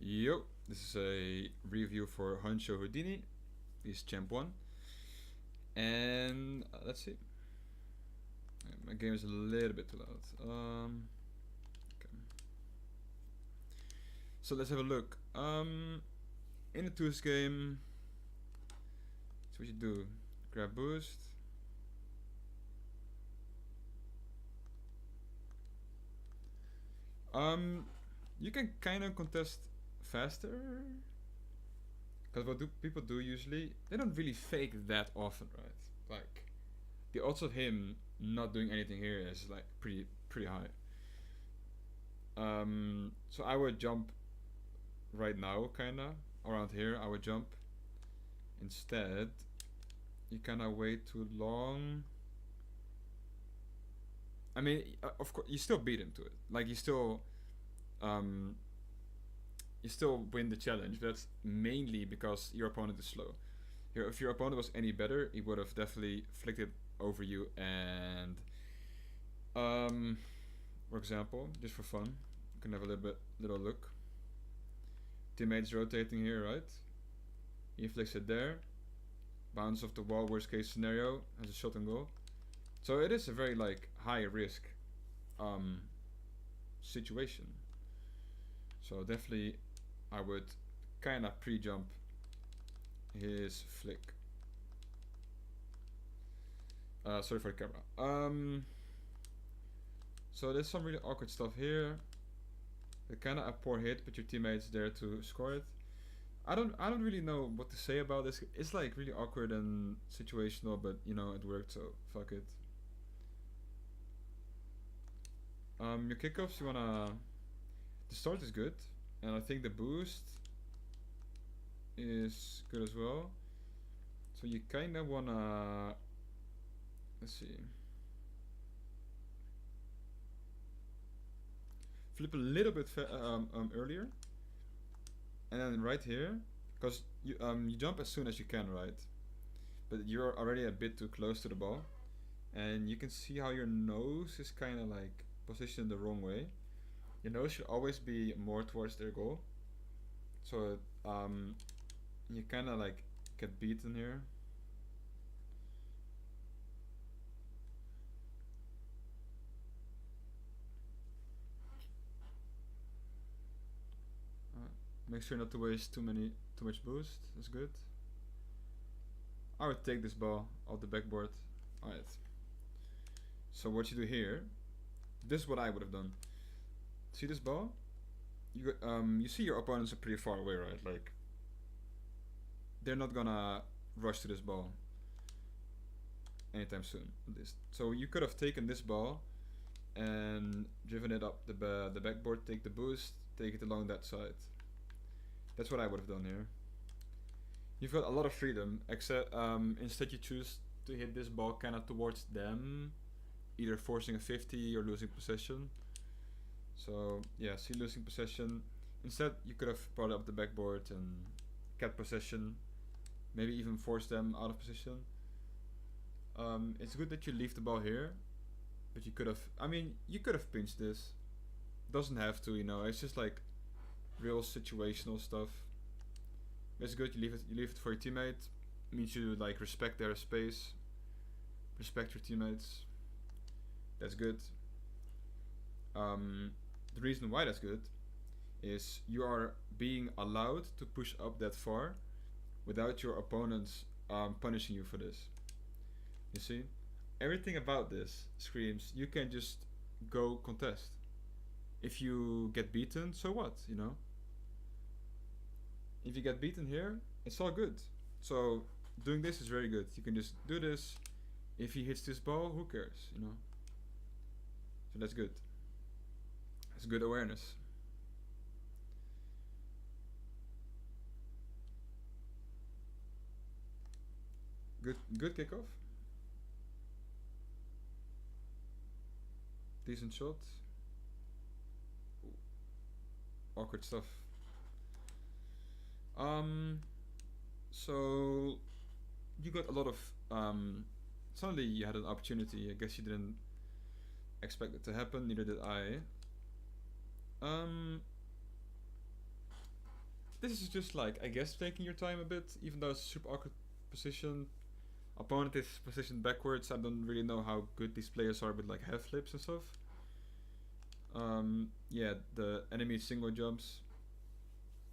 Yo, this is a review for Huncho Houdini. He's champ 1. And let's see. My game is a little bit too loud. Okay. So let's have a look. In the twos game, that's what you do. Grab boost. You can kind of contest faster. Because what do people do usually? They don't really fake that often, right? Like, the odds of him not doing anything here is like pretty high. So I would jump right now, kinda around here. I would jump. Instead, you kinda wait too long. I mean, of course, you still beat him to it. Like um, you still win the challenge. But that's mainly because your opponent is slow. Here, if your opponent was any better, he would have definitely flicked it over you. And for example, just for fun, you can have a little look. Teammates rotating here, right? He flicks it there. Bounce off the wall. Worst case scenario, has a shot and goal. So it is a very like high risk situation. So definitely, I would kind of pre-jump his flick. Sorry for the camera. So there's some really awkward stuff here. Kind of a poor hit, but your teammate's there to score it. I don't really know what to say about this. It's like really awkward and situational, but you know it worked, so fuck it. Your kickoffs, you wanna. The start is good, and I think the boost is good as well. So you kind of wanna. Let's see. Flip a little bit earlier, and then right here, because you jump as soon as you can, right? But you're already a bit too close to the ball, and you can see how your nose is kind of like positioned the wrong way. Your nose should always be more towards their goal, so you kind of like get beaten here. Make sure not to waste too much boost. That's good. I would take this ball off the backboard. Alright. So what you do here, this is what I would have done. See this ball? You see your opponents are pretty far away, right? Like they're not gonna rush to this ball anytime soon. At least. So you could have taken this ball and driven it up the backboard, take the boost, take it along that side. That's what I would have done here. You've got a lot of freedom, except instead you choose to hit this ball kind of towards them, either forcing a 50 or losing possession. So yeah, see losing possession. Instead, you could have brought up the backboard and kept possession, maybe even force them out of position. It's good that you leave the ball here, but you could have. I mean, you could have pinched this. Doesn't have to, you know. It's just like real situational stuff. It's good you leave it for your teammate. It means you like respect their space, respect your teammates. That's good. The reason why that's good is you are being allowed to push up that far without your opponents punishing you for this. You see, everything about this screams you can just go contest. If you get beaten, so what? You know. If you get beaten here, it's all good. So doing this is very good. You can just do this. If he hits this ball, who cares? You know. So that's good. That's good awareness. Good kickoff. Decent shot. Awkward stuff. So you got a lot of suddenly you had an opportunity. I guess you didn't expect it to happen. Neither did I. this is just like, I guess, taking your time a bit, even though it's a super awkward position. Opponent is positioned backwards. I don't really know how good these players are with like half flips and stuff. Yeah, the enemy single jumps.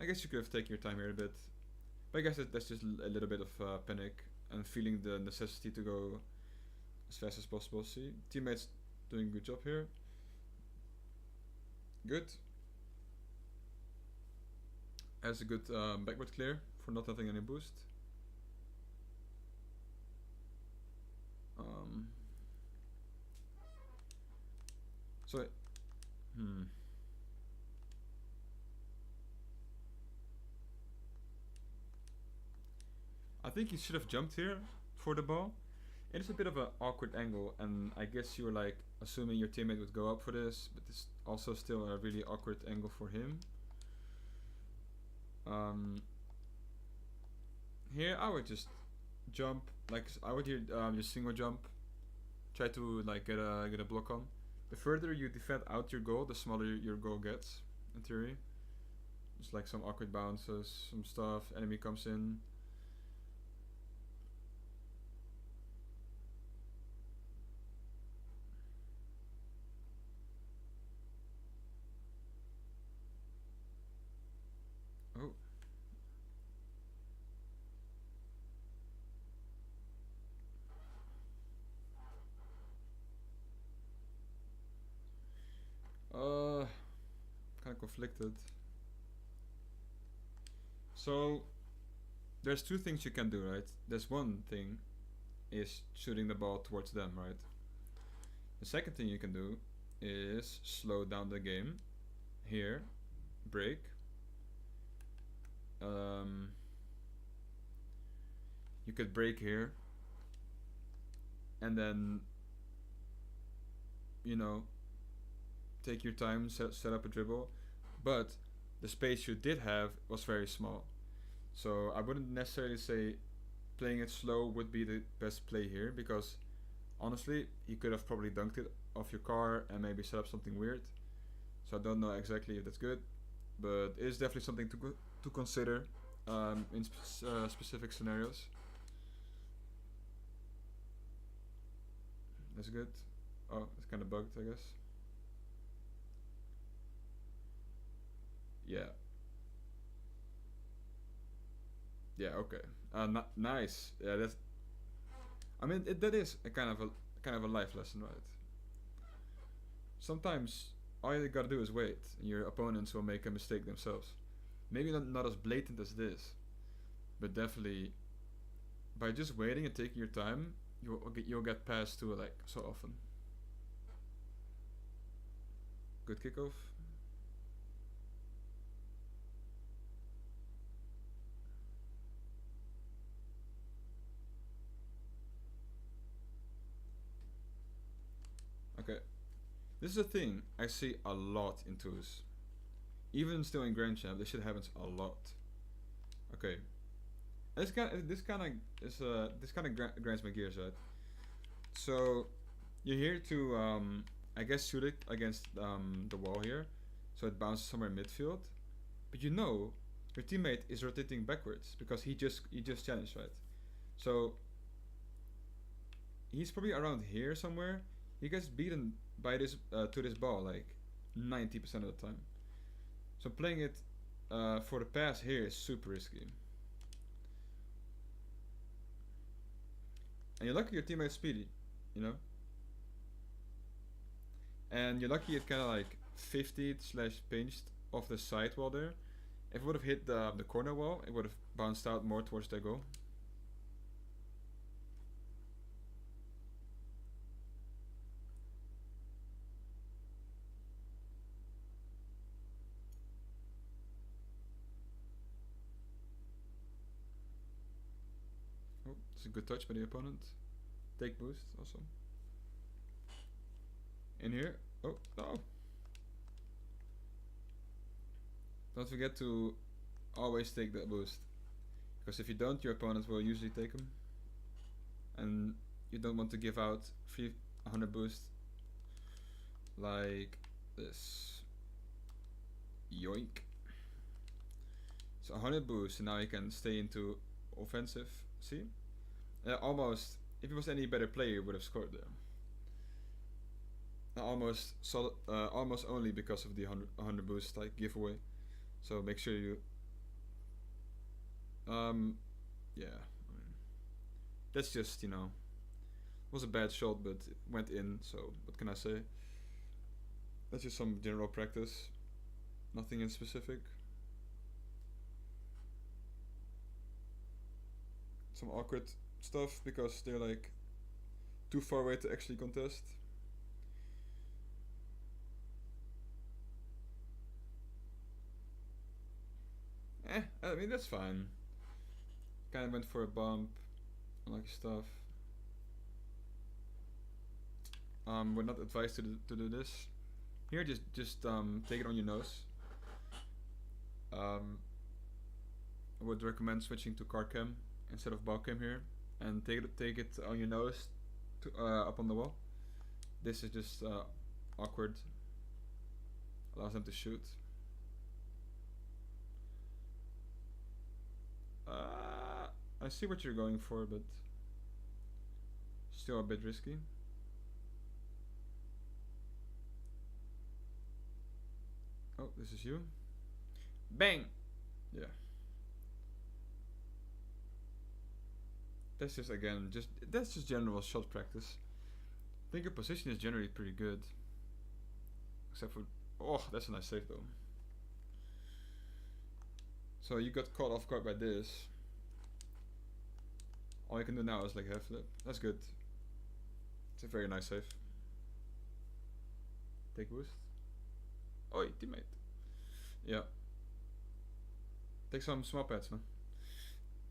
I guess you could have taken your time here a bit, but I guess that's just a little bit of panic and feeling the necessity to go as fast as possible. See, teammates doing a good job here. Good. Has a good backward clear for not having any boost. So, I think you should have jumped here for the ball. It is a bit of an awkward angle, and I guess you were like assuming your teammate would go up for this, but it's also still a really awkward angle for him. Here I would just jump, like I would here just single jump, try to like get a block on. The further you defend out your goal, the smaller your goal gets, in theory. Just like some awkward bounces, some stuff, enemy comes in. Oh. Kind of conflicted. So, there's two things you can do, right? There's one thing is shooting the ball towards them, right? The second thing you can do is slow down the game. Here, break. You could break here, and then, you know, take your time, set up a dribble, but the space you did have was very small. So I wouldn't necessarily say playing it slow would be the best play here, because honestly, you could have probably dunked it off your car and maybe set up something weird. So I don't know exactly if that's good, but it is definitely something to consider in specific scenarios. That's good. Oh, it's kind of bugged, I guess. Yeah. Yeah. Okay. Nice. Yeah. That's. I mean, that is a kind of a life lesson, right? Sometimes all you gotta do is wait, and your opponents will make a mistake themselves. Maybe not as blatant as this, but definitely by just waiting and taking your time, you'll get past to it like so often. Good kickoff. Okay, this is a thing I see a lot in twos. Even still in Grand Champ, this shit happens a lot. Okay, this kind of grinds my gears, right? So you're here to I guess shoot it against the wall here, so it bounces somewhere in midfield. But you know your teammate is rotating backwards because he just challenged, right? So he's probably around here somewhere. He gets beaten by this to this ball like 90% of the time. So playing it for the pass here is super risky. And you're lucky your teammate's speedy, you know? And you're lucky it kind of like 50 slash pinched off the side wall there. If it would have hit the corner wall, it would have bounced out more towards the goal. Oh, it's a good touch by the opponent. Take boost, awesome. In here. Oh, no. Don't forget to always take that boost. Because if you don't, your opponent will usually take them. And you don't want to give out 300 boost like this. Yoink. So 100 boost, and now he can stay into offensive. See? Almost, if he was any better player, he would have scored there. Almost solid, almost only because of the 100 boost like giveaway. So make sure you. Yeah. I mean, that's just, it was a bad shot, but it went in. So what can I say? That's just some general practice. Nothing in specific. Some awkward stuff because they're like too far away to actually contest. I mean that's fine. Kind of went for a bump, unlucky stuff. We're not advised to do this. Here, just take it on your nose. I would recommend switching to card cam instead of ball cam here, and take it on your nose, to up on the wall. This is just awkward. Allows them to shoot. I see what you're going for, but still a bit risky. Oh, this is you. Bang! Yeah. That's just, again, that's just general shot practice. I think your position is generally pretty good. Except for, oh, that's a nice save though. So you got caught off guard by this. All you can do now is like half flip. That's good. It's a very nice save. Take boost. Oi, teammate. Yeah. Take some small pads, man.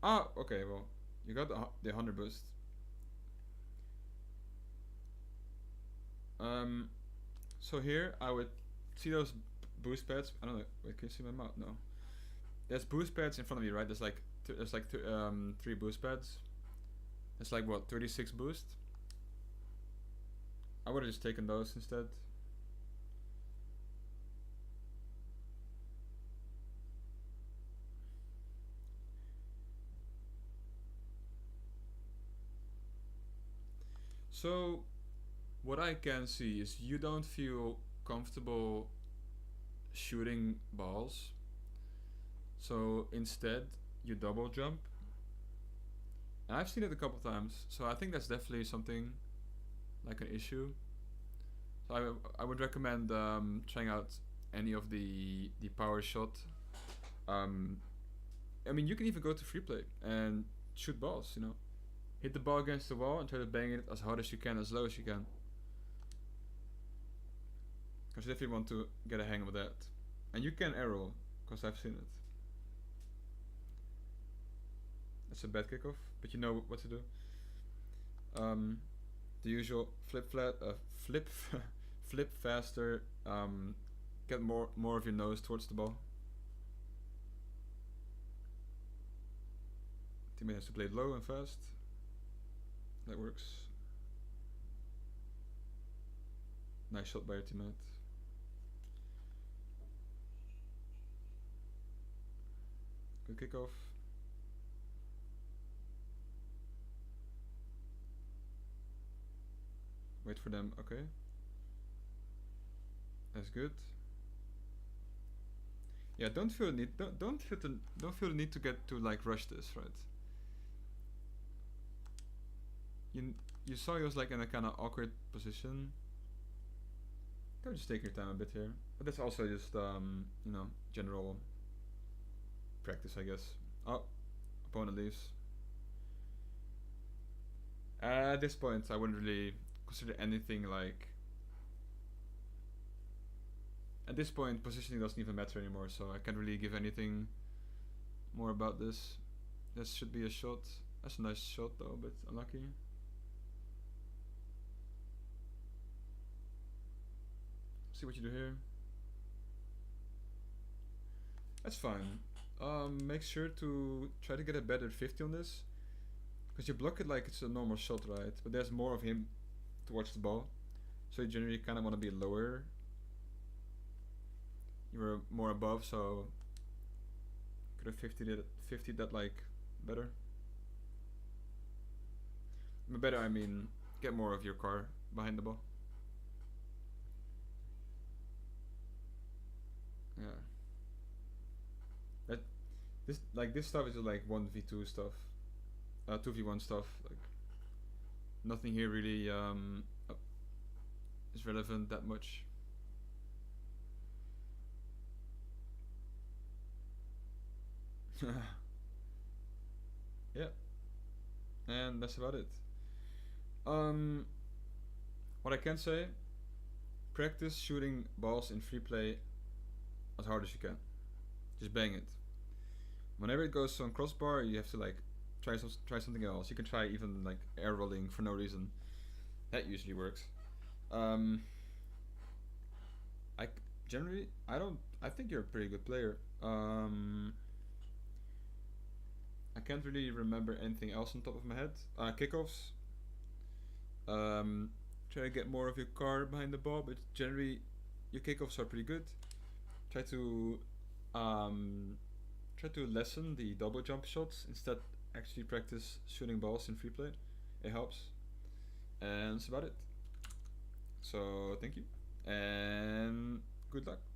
Ah, okay, well, you got the 100 boost. So here I would see those boost pads. I don't know. Wait, can you see my mouth? No. There's boost pads in front of you, right? There's like 3 boost pads. It's like what, 36 boost? I would have just taken those instead. So, what I can see is you don't feel comfortable shooting balls. So instead, you double jump. And I've seen it a couple times, so I think that's definitely something like an issue. So I would recommend trying out any of the power shot. I mean, you can even go to free play and shoot balls. Hit the ball against the wall and try to bang it as hard as you can, as low as you can. Because you definitely want to get a hang of that. And you can arrow, because I've seen it. That's a bad kickoff, but you know what to do. The usual flip faster. Get more of your nose towards the ball. Teammate has to play low and fast. That works. Nice shot by your teammate. Good kickoff. Wait for them. Okay. That's good. Yeah, don't feel the need. Don't feel the need to get to like rush this, right? You saw he was like in a kind of awkward position. Go just take your time a bit here, but that's also just general practice, I guess. Oh, opponent leaves. At this point, I wouldn't really consider anything like. At this point, positioning doesn't even matter anymore, so I can't really give anything more about this. This should be a shot. That's a nice shot though, but unlucky. See what you do here. That's fine. Make sure to try to get a better 50 on this, because you block it like it's a normal shot, right? But there's more of him towards the ball, so you generally kind of want to be lower. You were more above, so Could have 50 that like better. Better, I mean, get more of your car behind the ball. Yeah. That this stuff is like 1v2 stuff, 2v1 stuff. Like nothing here really is relevant that much. Yeah, and that's about it. Um, what I can say, practice shooting balls in free play as hard as you can. Just bang it. Whenever it goes on crossbar, you have to like try something else. You can try even like air rolling for no reason. That usually works. Um, I generally I don't. I think you're a pretty good player. I can't really remember anything else on top of my head. Kickoffs. Try to get more of your car behind the ball, but generally your kickoffs are pretty good. Try to um, try to lessen the double jump shots. Instead, actually practice shooting balls in free play. It helps, and that's about it. So thank you, and good luck.